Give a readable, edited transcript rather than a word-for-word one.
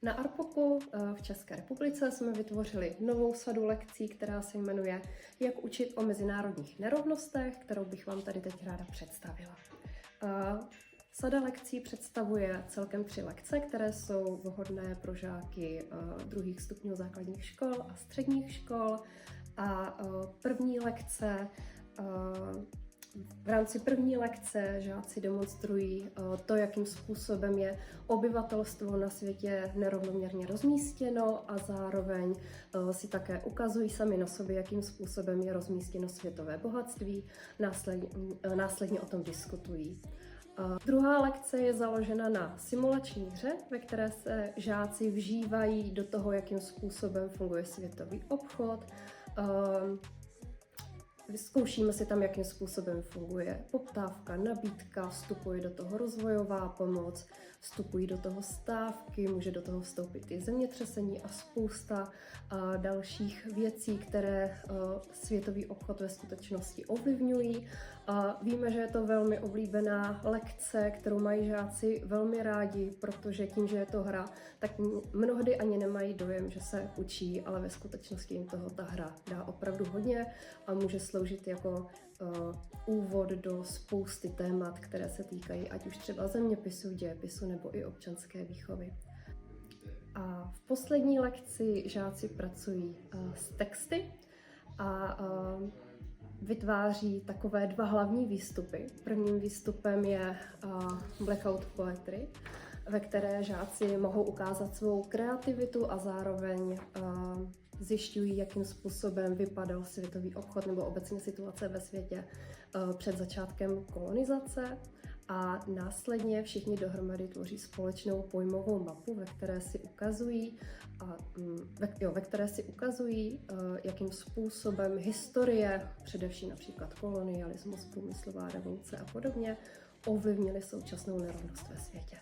Na ARPOKu v České republice jsme vytvořili novou sadu lekcí, která se jmenuje Jak učit o mezinárodních nerovnostech, kterou bych vám tady teď ráda představila. Sada lekcí představuje celkem 3 lekce, které jsou vhodné pro žáky druhých stupňů základních škol a středních škol. A v rámci první lekce žáci demonstrují to, jakým způsobem je obyvatelstvo na světě nerovnoměrně rozmístěno a zároveň si také ukazují sami na sobě, jakým způsobem je rozmístěno světové bohatství, následně o tom diskutují. Druhá lekce je založena na simulační hře, ve které se žáci vžívají do toho, jakým způsobem funguje světový obchod. Vyzkoušíme si tam, jakým způsobem funguje poptávka, nabídka, vstupuje do toho rozvojová pomoc, vstupují do toho stávky, může do toho vstoupit i zemětřesení a spousta dalších věcí, které světový obchod ve skutečnosti ovlivňují. Víme, že je to velmi oblíbená lekce, kterou mají žáci velmi rádi, protože tím, že je to hra, tak mnohdy ani nemají dojem, že se učí, ale ve skutečnosti jim toho ta hra dá opravdu hodně a může sloužit jako úvod do spousty témat, které se týkají ať už třeba zeměpisu, dějepisu nebo i občanské výchovy. A v poslední lekci žáci pracují s texty a vytváří takové 2 hlavní výstupy. Prvním výstupem je Blackout Poetry, ve které žáci mohou ukázat svou kreativitu a zároveň zjišťují, jakým způsobem vypadal světový obchod nebo obecně situace ve světě před začátkem kolonizace. A následně všichni dohromady tvoří společnou pojmovou mapu, ve které si ukazují, jakým způsobem historie, především například kolonialismus, průmyslová revoluce a podobně, ovlivnily současnou nerovnost ve světě.